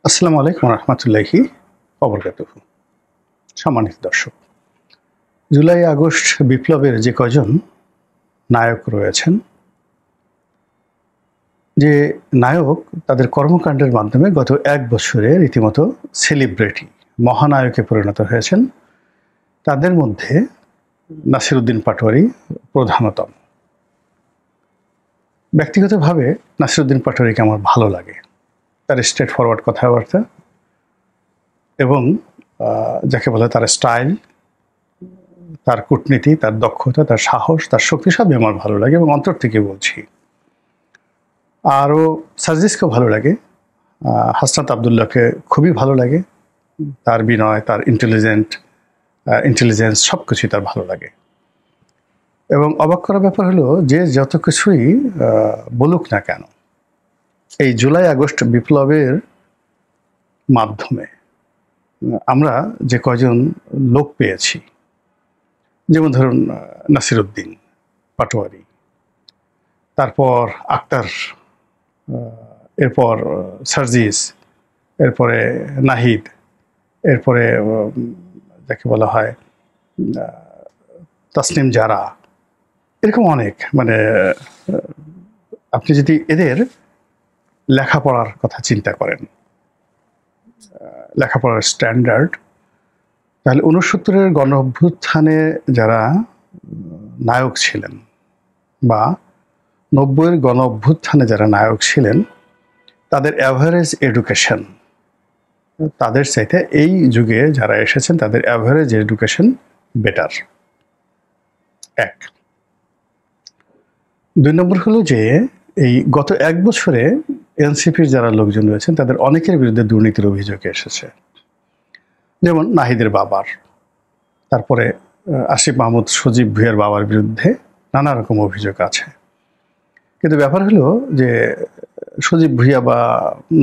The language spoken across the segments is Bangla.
আসসালামু আলাইকুম রহমতুল্লাহি ওবরকাতুহু। সম্মানিত দর্শক, জুলাই আগস্ট বিপ্লবের যে কজন নায়ক রয়েছেন, যে নায়ক তাদের কর্মকাণ্ডের মাধ্যমে গত এক বছরে রীতিমতো সেলিব্রিটি মহানায়কে পরিণত হয়েছেন, তাদের মধ্যে নাসিরউদ্দিন পাটোয়ারি প্রধানতম। ব্যক্তিগতভাবে নাসিরউদ্দিন পাটোয়ারিকে আমার ভালো লাগে, তার স্ট্রেট ফরওয়ার্ড কথাবার্তা এবং যাকে বলে তার স্টাইল, তার কূটনীতি, তার দক্ষতা, তার সাহস, তার শক্তি সবই আমার ভালো লাগে এবং অন্তর থেকে বলছি। আরও সার্জিসকেও ভালো লাগে, হাসনাত আবদুল্লাহকে খুবই ভালো লাগে, তার বিনয়, তার ইন্টেলিজেন্স সব কিছুই তার ভালো লাগে। এবং অবাক করার ব্যাপার হলো যে যত কিছুই বলুক না কেন, এই জুলাই আগস্ট বিপ্লবের মাধ্যমে আমরা যে কয়জন লোক পেয়েছি, যেমন ধরুন নাসিরউদ্দিন পাটোয়ারি, তারপর আক্তার, এরপর সার্জিস, এরপরে নাহিদ, এরপরে যাকে বলা হয় তাসনিম জারা, এরকম অনেক, মানে আপনি যদি এদের লেখাপড়ার কথা চিন্তা করেন, লেখাপড়ার স্ট্যান্ডার্ড, তাহলে 69-এর গণ অভ্যুত্থানে যারা নায়ক ছিলেন বা 90-এর গণ অভ্যুত্থানে যারা নায়ক ছিলেন, তাদের অ্যাভারেজ এডুকেশন তাদের চাইতে এই যুগে যারা এসেছেন তাদের অ্যাভারেজ এডুকেশন বেটার। এক। 2 নম্বর হলো যে এই গত এক বছরে এনসিপির যারা লোকজন রয়েছেন তাদের অনেকের বিরুদ্ধে দুর্নীতির অভিযোগ এসেছে, যেমন নাহিদের বাবার, তারপরে আসিফ মাহমুদ সজীব ভুঁইয়ার বাবার বিরুদ্ধে নানা রকম অভিযোগ আছে। কিন্তু ব্যাপার হলো যে সজীব ভুঁইয়া বা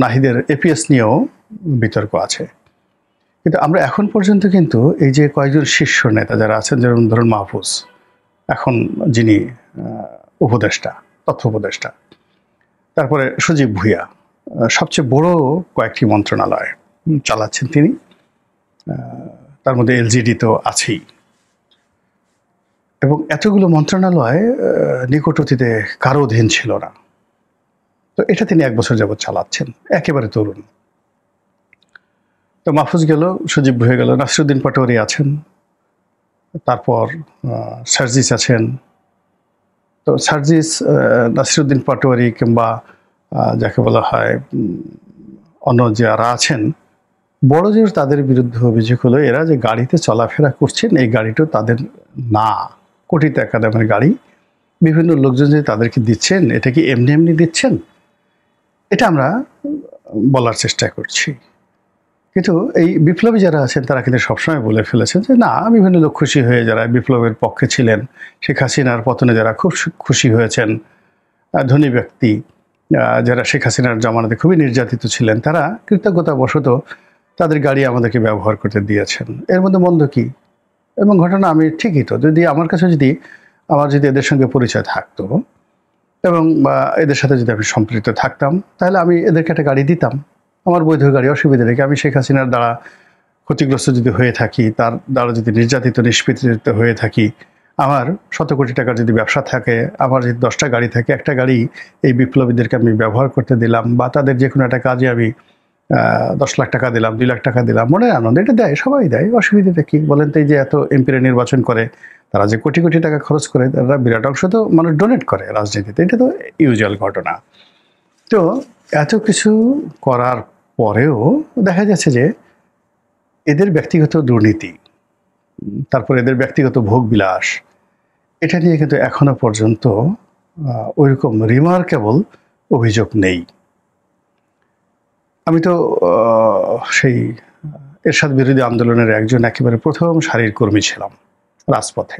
নাহিদের এপিএস নিয়েও বিতর্ক আছে। কিন্তু আমরা এখন পর্যন্ত কিন্তু এই যে কয়েকজন শীর্ষ নেতা যারা আছেন, যেমন ধরুন মাহফুজ, এখন যিনি উপদেষ্টা, তথ্য উপদেষ্টা, তারপরে সজীব ভুঁইয়া সবচেয়ে বড় কয়েকটি মন্ত্রণালয় চালাচ্ছেন তিনি, তার মধ্যে এলজিডি তো আছেই, এবং এতগুলো মন্ত্রণালয় নিকট অতীতে কারো অধীন ছিল না। তো এটা তিনি 1 বছর যাবৎ চালাচ্ছেন, একেবারে তরুণ। তো মাহফুজ গেল, সজীব ভুঁইয়া গেল, নাসিরউদ্দিন পাটোয়ারি আছেন, তারপর সার্জিস আছেন। তো সার্জিস, নাসিরউদ্দিন পাটোয়ারি কিংবা যাকে বলা হয় অন্য যারা আছেন বড় জোর, তাদের বিরুদ্ধে অভিযোগ হলো এরা যে গাড়িতে চলাফেরা করছেন, এই গাড়িটা তাদের না, কোটি টাকা দামের গাড়ি, বিভিন্ন লোকজন যে তাদেরকে দিচ্ছেন, এটা কি এমনি এমনি দিচ্ছেন, এটা আমরা বলার চেষ্টা করছি। কিন্তু এই বিপ্লবী যারা আছেন তারা কিন্তু সবসময় বলে ফেলেছেন যে না, বিভিন্ন লোক খুশি হয়ে যারা বিপ্লবের পক্ষে ছিলেন, শেখ হাসিনার পতনে যারা খুব খুশি হয়েছেন, ধনী ব্যক্তি যারা শেখ হাসিনার জামানাতে খুবই নির্যাতিত ছিলেন, তারা কৃতজ্ঞতাবশত তাদের গাড়ি আমাদেরকে ব্যবহার করতে দিয়েছেন। এর মধ্যে মন্দ কি? এবং ঘটনা আমি ঠিকই তো, যদি আমার কাছে আমার যদি এদের সঙ্গে পরিচয় থাকতো এবং এদের সাথে যদি আমি সম্পৃক্ত থাকতাম, তাহলে আমি এদেরকে একটা গাড়ি দিতাম, আমার বৈধ গাড়ি, অসুবিধা রেখে। আমি শেখ হাসিনার দ্বারা ক্ষতিগ্রস্ত যদি হয়ে থাকি, তার দ্বারা যদি নির্যাতিত নিষ্পীড়িত হয়ে থাকি, আমার শত কোটি টাকার যদি ব্যবসা থাকে, আমার যদি 10টা গাড়ি থাকে, একটা গাড়ি এই বিপ্লবীদেরকে আমি ব্যবহার করতে দিলাম, বা তাদের যে কোনো একটা কাজে আমি 10 লাখ টাকা দিলাম, 2 লাখ টাকা দিলাম, মনের আনন্দ, এটা দেয়, সবাই দেয়, অসুবিধাটা কি বলেন তো? এই যে এত এমপিরা নির্বাচন করে, তারা যে কোটি কোটি টাকা খরচ করে, তারা বিরাট অংশ তো মানুষ ডোনেট করে রাজনীতিতে, এটা তো ইউজুয়াল ঘটনা। তো এত কিছু করার পরেও দেখা যাচ্ছে যে এদের ব্যক্তিগত দুর্নীতি, তারপর এদের ব্যক্তিগত ভোগবিলাস, এটা নিয়ে কিন্তু এখনো পর্যন্ত ওইরকম রিমার্কেবল অভিযোগ নেই। আমি তো সেই এরশাদ বিরোধী আন্দোলনের একজন একেবারে প্রথম সারির কর্মী ছিলাম রাজপথে।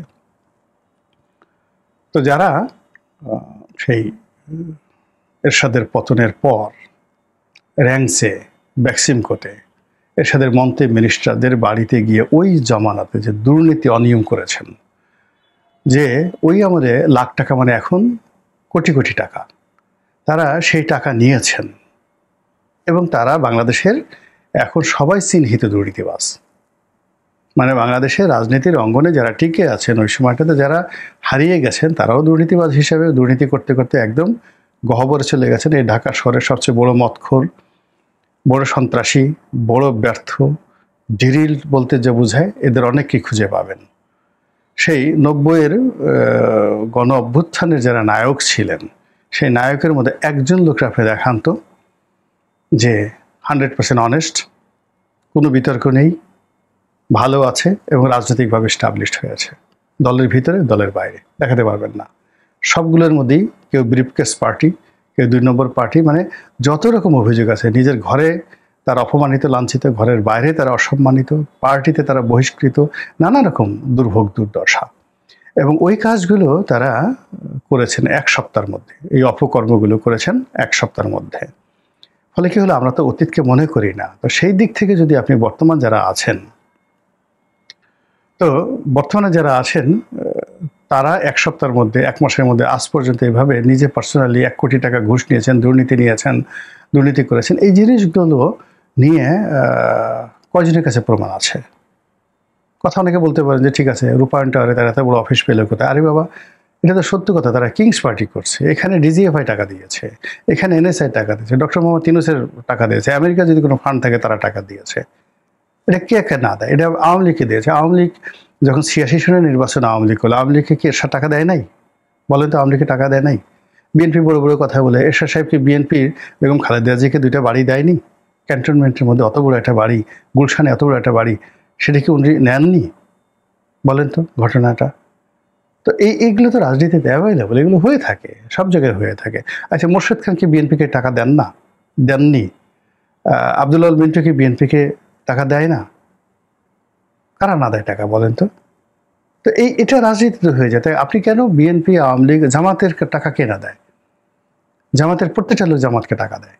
তো যারা সেই এরশাদের পতনের পর র্যাংসে, ব্যাক্সিম কোর্টে এরশাদের মন্ত্রী মিনিস্টারদের বাড়িতে গিয়ে ওই জমানাতে যে দুর্নীতি অনিয়ম করেছেন, যে ওই আমাদের লাখ টাকা মানে এখন কোটি কোটি টাকা, তারা সেই টাকা নিয়েছেন, এবং তারা বাংলাদেশের এখন সবাই চিহ্নিত দুর্নীতিবাজ। মানে বাংলাদেশের রাজনীতির অঙ্গনে যারা টিকে আছেন ওই সময়টাতে, যারা হারিয়ে গেছেন, তারাও দুর্নীতিবাজ হিসেবে দুর্নীতি করতে করতে একদম গহ্বরে চলে গেছেন। এই ঢাকা শহরের সবচেয়ে বড় মদখোর, বড় সন্ত্রাসী, বড় ব্যর্থ, ডিরিল বলতে যে বোঝায়, এদের অনেককেই খুঁজে পাবেন। সেই 90-এর গণ অভ্যুত্থানের যারা নায়ক ছিলেন, সেই নায়কের মধ্যে একজন লোক আপনি দেখান তো যে 100% অনেস্ট, কোনো বিতর্ক নেই, ভালো আছে এবং রাজনৈতিকভাবে স্টাবলিশড হয়েছে, দলের ভিতরে দলের বাইরে, দেখাতে পারবেন না। সবগুলোর মধ্যেই কেউ ব্রিফকেস পার্টি, কেউ 2 নম্বর পার্টি, মানে যত রকম অভিযোগ আছে, নিজের ঘরে তারা অপমানিত লাঞ্ছিত, ঘরের বাইরে তারা অসম্মানিত, পার্টিতে তারা বহিষ্কৃত, নানা রকম দুর্ভোগ দুর্দশা। এবং ওই কাজগুলো তারা করেছেন 1 সপ্তাহের মধ্যে, এই অপকর্মগুলো করেছেন 1 সপ্তাহের মধ্যে। ফলে কি হলো, আমরা তো অতীতকে মনে করি না। তো সেই দিক থেকে যদি আপনি বর্তমান যারা আছেন, তো বর্তমানে যারা আছেন তারা 1 সপ্তাহের মধ্যে, 1 মাসের মধ্যে আজ পর্যন্ত এভাবে নিজে পার্সোনালি 1 কোটি টাকা ঘুষ নিয়েছেন, দুর্নীতি নিয়েছেন, দুর্নীতি করেছেন। এই জিনিসগুলো নিয়ে কয়জনের কাছে প্রমাণ আছে? কথা অনেকে বলতে পারেন যে ঠিক আছে, রূপায়ণ টাওয়ারে তারা এত বড় অফিস পেল কোথায়? আরে বাবা, এটা তো সত্য কথা, তারা কিংস পার্টি করছে। এখানে ডিজিএফআই টাকা দিয়েছে, এখানে এনএসআই টাকা দিয়েছে, ডক্টর মোহাম্মদ ইউনূসের টাকা দিয়েছে, আমেরিকা যদি কোনো ফান্ড থাকে তারা টাকা দিয়েছে। এটা কে কে না দেয়? এটা আওয়ামী লীগকে দিয়েছে। আওয়ামী লীগ যখন 86 সনের নির্বাচন আওয়ামী লীগ হলো, আওয়ামী লীগকে কি এরশাদ টাকা দেয় নাই? বলেন তো, আওয়ামী লীগকে টাকা দেয় নাই? বিএনপি বড় বড় কথা বলে, এরশাদ সাহেবকে বিএনপির বেগম খালেদা জিয়াকে 2টা বাড়ি দেয়নি? ক্যান্টনমেন্টের মধ্যে অত বড় একটা বাড়ি, গুলশানে এত বড় একটা বাড়ি, সেটা কি উনি নেননি? বলেন তো ঘটনাটা। তো এইগুলো তো রাজনীতিতে অ্যাভেলেবল, এগুলো হয়ে থাকে, সব জায়গায় হয়ে থাকে। আচ্ছা, মোর্শেদ খান কি বিএনপিকে টাকা দেন না? দেননি। আব্দুল আল মিন্টু কি বিএনপিকে টাকা দেয় না? কারা না দেয় টাকা বলেন তো? তো এটা রাজনীতিতে হয়ে যায়। তাই আপনি কেন বিএনপি, আওয়ামী লীগ, জামাতের টাকা কে না দেয়? জামাতের প্রত্যেকটা লোক জামাতকে টাকা দেয়।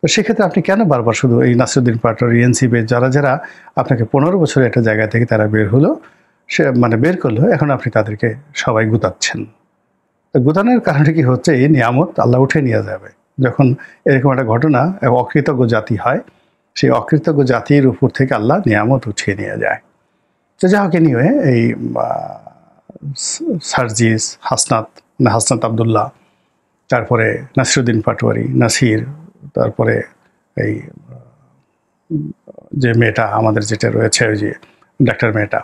তো সেক্ষেত্রে আপনি কেন বারবার শুধু এই নাসিরুদ্দিন পাটোয়ারি, এনসিপি যারা যারা আপনাকে 15 বছরের একটা জায়গা থেকে তারা বের হলো, সে মানে বের করলো, এখন আপনি তাদেরকে সবাই গুতাচ্ছেন? তো গুতানোর কারণে কি হচ্ছে, এই নিয়ামত আল্লাহ উঠে নিয়ে যাবে। যখন এরকম একটা ঘটনা অকৃতজ্ঞ জাতি হয়, সেই অকৃতজ্ঞ জাতির উপর থেকে আল্লাহ নিয়ামত উঠিয়ে নিয়ে যায়। তো যা হোক, নিয়ে এই সার্জিস, হাসনাত আবদুল্লাহ, তারপরে নাসিরুদ্দিন পাটোয়ারি, নাসির, তারপরে এই যে মেয়েটা আমাদের যেটা রয়েছে, ওই যে ডাক্তার মেয়েটা,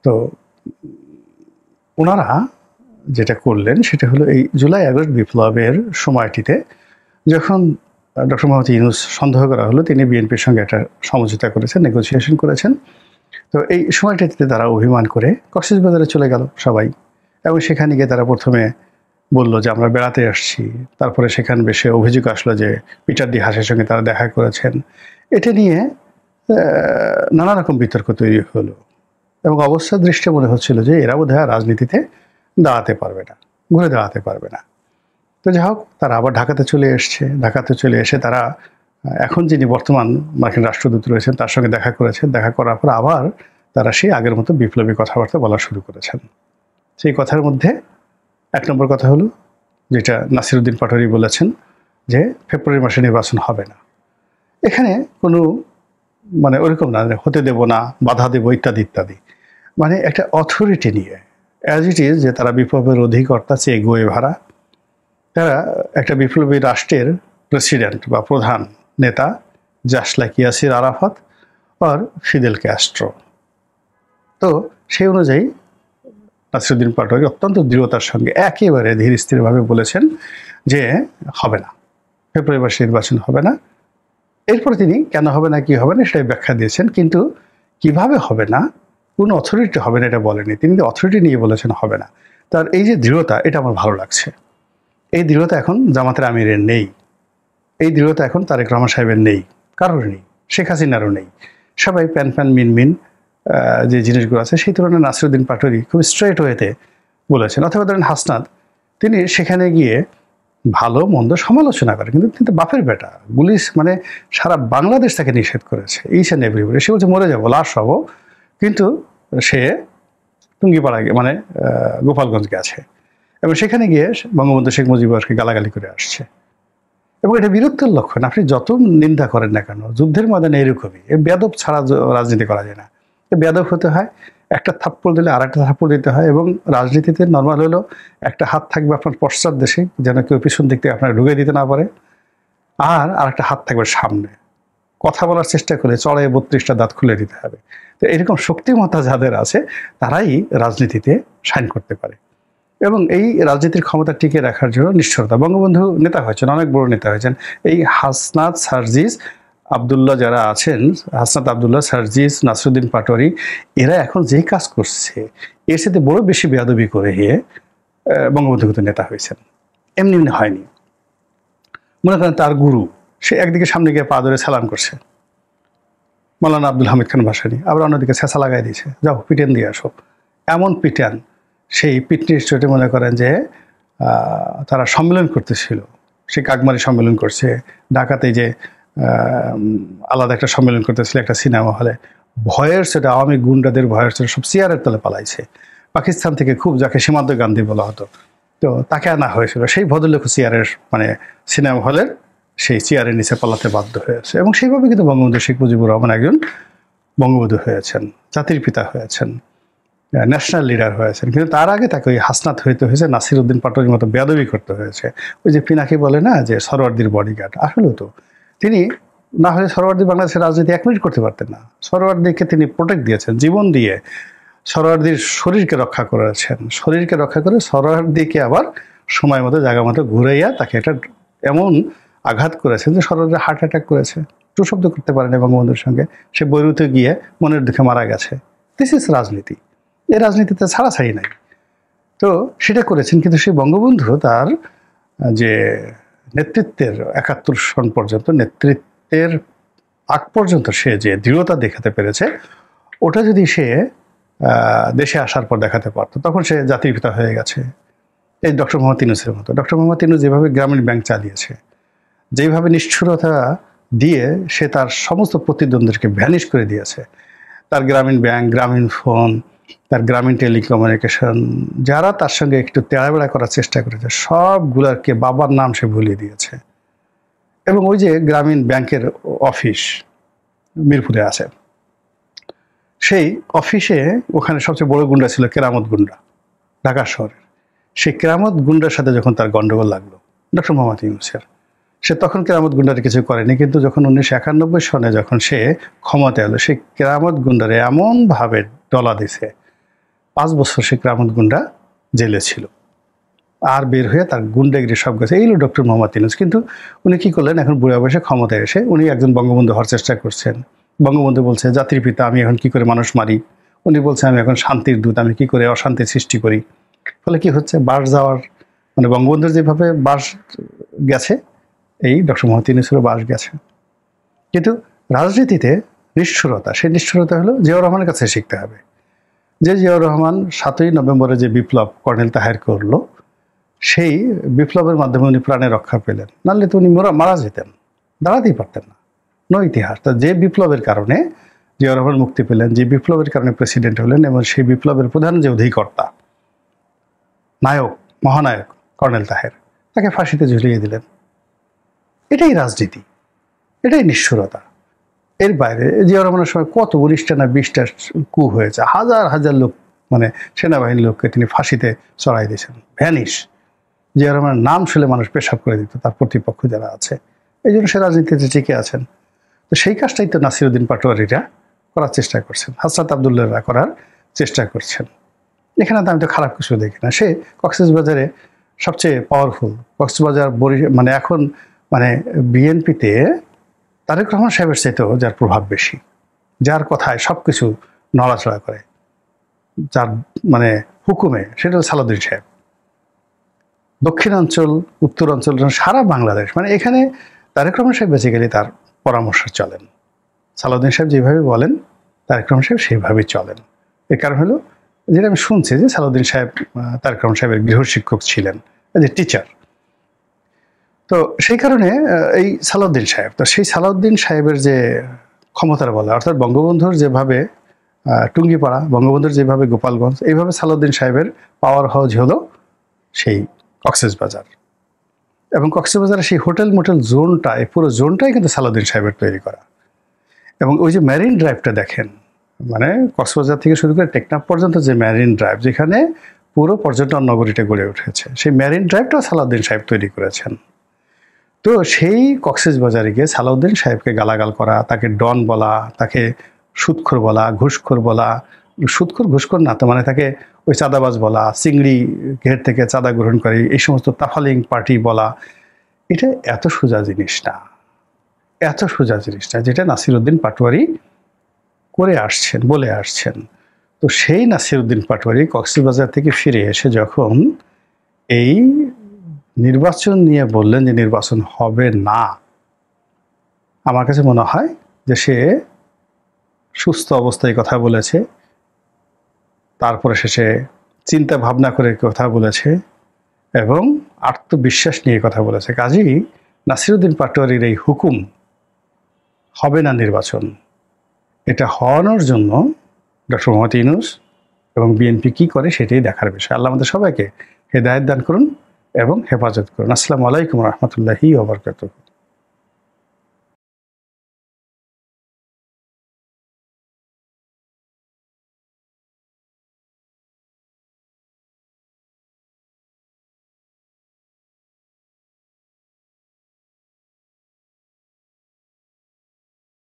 তো ওনারা যেটা করলেন সেটা হলো এই জুলাই আগস্ট বিপ্লবের সময়টিতে যখন ডক্টর মোহাম্মদ ইউনূস সন্দেহ করা হলো, তিনি বিএনপির সঙ্গে একটা সমঝোতা করেছেন, নেগোসিয়েশন করেছেন। তো এই সময়টাতে তারা অভিমান করে কক্সবাজারে চলে গেল সবাই, এবং সেখানে গিয়ে তারা প্রথমে বলল যে আমরা বেড়াতে আসছি। তারপরে সেখানে বেশি অভিযোগ আসলো যে পিটার ডি হাসের সঙ্গে তারা দেখা করেছেন। এটা নিয়ে নানা রকম বিতর্ক তৈরি হলো, এবং অবস্থার দৃষ্টি মনে হচ্ছিল যে এরা বোধহয় রাজনীতিতে দাঁড়াতে পারবে না, ঘুরে দাঁড়াতে পারবে না। তো যাই হোক, তারা আবার ঢাকাতে চলে এসছে। ঢাকাতে চলে এসে তারা এখন যিনি বর্তমান মার্কিন রাষ্ট্রদূত রয়েছেন তার সঙ্গে দেখা করেছেন। দেখা করার পর আবার তারা সেই আগের মতো বিপ্লবী কথাবার্তা বলা শুরু করেছেন। সেই কথার মধ্যে 1 নম্বর কথা হলো যেটা নাসিরুদ্দিন পাটোয়ারি বলেছেন যে ফেব্রুয়ারি মাসে নির্বাচন হবে না। এখানে কোনো মানে ওরকম না, হতে দেব না, বাধা দেব, ইত্যাদি ইত্যাদি। মানে একটা অথরিটি নিয়ে, অ্যাজ ইট ইজ, যে তারা বিপ্লবের অধিকর্তা, চে গুয়েভারা, তারা একটা বিপ্লবী রাষ্ট্রের প্রেসিডেন্ট বা প্রধান নেতা, জাস্ট লাইক ইয়াসির আরাফাত আর ফিদেল ক্যাস্ট্রো। তো সেই অনুযায়ী নাসিরুদ্দিন পাটোয়ারি অত্যন্ত দৃঢ়তার সঙ্গে একেবারে ধীর স্থিরভাবে বলেছেন যে হবে না, ফেব্রুয়ারি মাসে নির্বাচন হবে না। এরপরে তিনি কেন হবে না, কি হবে না, সেটাই ব্যাখ্যা দিয়েছেন। কিন্তু কিভাবে হবে না, কোন অথরিটি হবে না এটা বলেনি। তিনি অথরিটি নিয়ে বলেছেন হবে না। তার এই যে দৃঢ়তা, এটা আমার ভালো লাগছে। এই দৃঢ়তা এখন জামাতের আমিরের নেই, এই দৃঢ়তা এখন তারেক রহমান সাহেবের নেই, কারোর নেই, শেখ হাসিনারও নেই। সবাই প্যান প্যান মিনমিন যে জিনিসগুলো আছে, সেই তুলনায় নাসিরুদ্দিন পাটোয়ারি খুব স্ট্রেট ওয়েতে বলেছেন। অথবা ধরেন হাসনাত, তিনি সেখানে গিয়ে ভালো মন্দ সমালোচনা করে, কিন্তু কিন্তু বাপের বেটা, পুলিশ মানে সারা বাংলাদেশ তাকে নিষেধ করেছে, ইচ অ্যান্ড এভরিবডি। সে বলছে মরে যাবো, লাশ হবো, কিন্তু সে টুঙ্গিপাড়া মানে গোপালগঞ্জ গেছে, এবং সেখানে গিয়ে বঙ্গবন্ধু শেখ মুজিবুরকে গালাগালি করে আসছে। এবং এটা বীরত্বের লক্ষণ। আপনি যত নিন্দা করেন না কেন, যুদ্ধের ময়দানে এরকমই, বেয়াদব ছাড়া রাজনীতি করা যায় না। বেয়াদব হতে হয়, একটা থাপ্পড় দিলে আরেকটা থাপ্পড় দিতে হয়। এবং রাজনীতিতে নর্মাল হলো একটা হাত থাকবে আপনার পশ্চাৎ দেশে, যেন কেউ পিছন দিক থেকে আপনার ঢুকে দিতে না পারে, আর আরেকটা হাত থাকবে সামনে। কথা বলার চেষ্টা করে চড়াই 32টা দাঁত খুলে দিতে হবে। তো এরকম শক্তিমত্তা যাদের আছে তারাই রাজনীতিতে শাইন করতে পারে। এবং এই রাজনীতির ক্ষমতা টিকে রাখার জন্য নিষ্ঠুরতা। বঙ্গবন্ধু নেতা হয়েছেন, অনেক বড় নেতা হয়েছেন। এই হাসনাত, সার্জিস, আবদুল্লাহ যারা আছেন, হাসনাত আবদুল্লাহ, সার্জিস, নাসিরউদ্দিন পাটোয়ারি, এরা এখন যেই কাজ করছে এর সাথে বড় বেশি বেয়াদবি করে বঙ্গবন্ধু কিন্তু নেতা হয়েছেন, এমনি এমনি হয়নি। মনে করেন তার গুরু, সে একদিকে সামনে গিয়ে পা ধরে সালাম করছে, মৌলানা আব্দুল হামিদ খান ভাসানী, আবার অন্যদিকে ছেঁচা লাগাই দিয়েছে, যাও পিটেন দিয়ে আসো। এমন পিটান, সেই পিটনির স্টেটে মনে করেন যে তারা সম্মেলন করতেছিল, সে কাকমারি সম্মেলন করছে, ঢাকাতে যে আলাদা একটা সম্মেলন করতেছিল একটা সিনেমা হলে, ভয়ের সেটা আওয়ামী গুন্ডাদের ভয়ের সেটা সব চেয়ারের তলে পালাইছে। পাকিস্তান থেকে খুব, যাকে সীমান্ত গান্ধী বলা হতো, তো তাকে আনা হয়েছিল। সেই ভদ্রলোক চেয়ারের মানে সিনেমা হলের সেই চেয়ারের নিচে পালাতে বাধ্য হয়েছে। এবং সেইভাবে কিন্তু বঙ্গবন্ধু শেখ মুজিবুর রহমান একজন বঙ্গবন্ধু হয়েছেন, জাতির পিতা হয়েছেন, ন্যাশনাল লিডার হয়েছেন। কিন্তু তার আগে তাকে ওই হাসনাত হইতে হয়েছে, নাসিরউদ্দিন পাটোয়ারির মতো বেয়াদবি করতে হয়েছে। ওই যে পিনাকি বলে না যে সরওয়ার্দির বডিগার্ড, আসলেও তো তিনি না হলে সরওয়ার্দি বাংলাদেশের রাজনীতি 1 মিনিট করতে পারতেন না। সরওয়ার্দিকে তিনি প্রোটেক্ট দিয়েছেন, জীবন দিয়ে সরওয়ার্দির শরীরকে রক্ষা করেছেন। শরীরকে রক্ষা করে সরওয়ার্দিকে আবার সময় মতো জায়গা মতো ঘুরাইয়া তাকে একটা এমন আঘাত করেছেন যে সরওয়ার্দি হার্ট অ্যাটাক করেছে, টু শব্দ করতে পারেনি বঙ্গবন্ধুর সঙ্গে, সে বৈরুতে গিয়ে মনের দুঃখে মারা গেছে। দিস ইজ রাজনীতি। এই রাজনীতিতে ছাড়াছাড়ি নাই। তো সেটা করেছেন, কিন্তু সেই বঙ্গবন্ধু তার যে নেতৃত্বের 71 সন পর্যন্ত, নেতৃত্বের আগ পর্যন্ত সে যে দৃঢ়তা দেখাতে পেরেছে, ওটা যদি সে দেশে আসার পর দেখাতে পারতো, তখন সে জাতির পিতা হয়ে গেছে। এই ডক্টর মোহাম্মদ ইউনূসের মতো। ডক্টর মোহাম্মদ ইউনূস যেভাবে গ্রামীণ ব্যাংক চালিয়েছে, যেভাবে নিষ্ঠুরতা দিয়ে সে তার সমস্ত প্রতিদ্বন্দ্বীকে ভ্যানিশ করে দিয়েছে, তার গ্রামীণ ব্যাংক, গ্রামীণ ফোন, তার গ্রামীণ টেলিকমিউনিকেশন, যারা তার সঙ্গে একটু তেড়াবেড়া করার চেষ্টা করেছে সবগুলাকে বাবার নাম সে ভুলিয়ে দিয়েছে। এবং ওই যে গ্রামীণ ব্যাংকের অফিস মিরপুরে আছে, সেই অফিসে ওখানে সবচেয়ে বড় গুন্ডা ছিল কেরামত গুন্ডা, ঢাকা শহরের। সেই কেরামত গুন্ডার সাথে যখন তার গন্ডগোল লাগলো ডক্টর মোহাম্মদ ইউনূসের, সে তখন কেরামত গুন্ডারে কিছু করেনি। কিন্তু যখন 1991 সনে যখন সে ক্ষমতা এলো, সেই কেরামত গুন্ডারে এমনভাবে ডলা দিছে, 5 বছর সে কেরামত গুন্ডা জেলে ছিল, আর বের হয়ে তার গুন্ডাগিরি সব গেছে। এইগুলো ডক্টর মোহাম্মদ ইউনূস। কিন্তু উনি কি করলেন, এখন বুড়া বয়সে ক্ষমতায় এসে উনি একজন বঙ্গবন্ধু হওয়ার চেষ্টা করছেন। বঙ্গবন্ধু বলছে জাতির পিতা, আমি এখন কি করে মানুষ মারি। উনি বলছে আমি এখন শান্তির দূত, আমি কি করে অশান্তির সৃষ্টি করি। ফলে কি হচ্ছে, বাস যাওয়ার মানে বঙ্গবন্ধুর যেভাবে বাস গেছে, এই ডক্টর মোহাম্মদ ইউনূসেরও বাস গেছে। কিন্তু রাজনীতিতে নিষ্ঠুরতা, সেই নিষ্ঠুরতা হলো জিয়াউর রহমানের কাছে শিখতে হবে। যে জিয়াউর রহমান 7ই নভেম্বরে যে বিপ্লব কর্নেল তাহের করলো, সেই বিপ্লবের মাধ্যমে উনি প্রাণে রক্ষা পেলেন, নাহলে তো উনি মারা যেতেন, দাঁড়াতেই পারতেন না। নো ইতিহাস। তা যে বিপ্লবের কারণে জিয়াউর রহমান মুক্তি পেলেন, যে বিপ্লবের কারণে প্রেসিডেন্ট হলেন, এবং সেই বিপ্লবের প্রধান যে অধিকর্তা, নায়ক, মহানায়ক কর্নেল তাহের, তাকে ফাঁসিতে ঝুলিয়ে দিলেন। এটাই রাজনীতি, এটাই নিষ্ঠুরতা। এর বাইরে জিয়াউর রহমানের সময় কত 19টা না 20টা কু হয়েছে, হাজার হাজার লোক, মানে সেনাবাহিনীর লোককে তিনি ফাঁসিতে চড়াই দিয়েছেন, ভ্যানিশ। জিয়াউর রহমানের নাম শুনলে মানুষ পেশাব করে দিত, তার প্রতিপক্ষ যারা আছে। এই জন্য সে রাজনীতিতে টিকে আছেন। তো সেই কাজটাই তো নাসিরউদ্দিন পাটোয়ারিরা করার চেষ্টা করছেন, হাসনাত আবদুল্লাহরা করার চেষ্টা করছেন। এখানে তো আমি তো খারাপ কিছু দেখি না। সে কক্সবাজারে সবচেয়ে পাওয়ারফুল, কক্সবাজার মানে এখন মানে বিএনপিতে তারেক রহমান সাহেবের চাইতেও যার প্রভাব বেশি, যার কথায় সব কিছু নড়াচড়া করে, যার মানে হুকুমে, সেটা হল সালাউদ্দিন সাহেব। দক্ষিণাঞ্চল, উত্তরাঞ্চল, সারা বাংলাদেশ, মানে এখানে তারেক রহমান সাহেব বেসিক্যালি তার পরামর্শ চলেন। সালাউদ্দিন সাহেব যেভাবে বলেন তারেক রহমান সাহেব সেইভাবেই চলেন। এর কারণ হলো, যেটা আমি শুনছি যে সালাউদ্দিন সাহেব তারেক রহমান সাহেবের গৃহশিক্ষক ছিলেন, যে টিচার। তো সেই কারণে এই সালাউদ্দিন সাহেব, তো সেই সালাউদ্দিন সাহেবের যে ক্ষমতার বলা, অর্থাৎ বঙ্গবন্ধুর যেভাবে টুঙ্গিপাড়া, বঙ্গবন্ধুর যেভাবে গোপালগঞ্জ, এইভাবে সালাউদ্দিন সাহেবের পাওয়ার হাউস হলো সেই কক্সবাজার। এবং কক্সবাজারের সেই হোটেল মোটেল জোনটা, এই পুরো জোনটাই কিন্তু সালাউদ্দিন সাহেবের তৈরি করা। এবং ওই যে ম্যারিন ড্রাইভটা দেখেন, মানে কক্সবাজার থেকে শুরু করে টেকনাফ পর্যন্ত যে ম্যারিন ড্রাইভ, যেখানে পুরো পর্যটন নগরীটা গড়ে উঠেছে, সেই ম্যারিন ড্রাইভটাও সালাউদ্দিন সাহেব তৈরি করেছেন। তো সেই কক্সবাজারে গিয়ে সালাউদ্দিন সাহেবকে গালাগাল করা, তাকে ডন বলা, তাকে সুদখোর বলা, ঘুষখোর বলা, সুদখোর ঘুষখোর না তো, মানে তাকে ওই চাঁদাবাজ বলা, চিংড়ি ঘের থেকে চাঁদা গ্রহণ করে এই সমস্ত তাফালিং পার্টি বলা, এটা এত সোজা জিনিস না, এত সোজা জিনিস না, যেটা নাসিরউদ্দিন পাটোয়ারি করে আসছেন, বলে আসছেন। তো সেই নাসিরউদ্দিন পাটোয়ারি কক্সবাজার থেকে ফিরে এসে যখন এই নির্বাচন নিয়ে বললেন যে নির্বাচন হবে না, আমার কাছে মনে হয় যে সে সুস্থ অবস্থায় কথা বলেছে, তারপরে শেষে চিন্তা ভাবনা করে কথা বলেছে এবং আত্মবিশ্বাস নিয়ে কথা বলেছে। কাজেই নাসিরউদ্দিন পাটোয়ারির এই হুকুম হবে না নির্বাচন, এটা হওয়ানোর জন্য ডক্টর মোহাম্মদ ইউনূস এবং বিএনপি কি করে সেটাই দেখার বিষয়। আল্লাহ আমাদের সবাইকে হেদায়েত দান করুন এবং হেফাজত করুন। আসসালামু আলাইকুম রহমতুল্লাহি ওয়া বারাকাতুহু।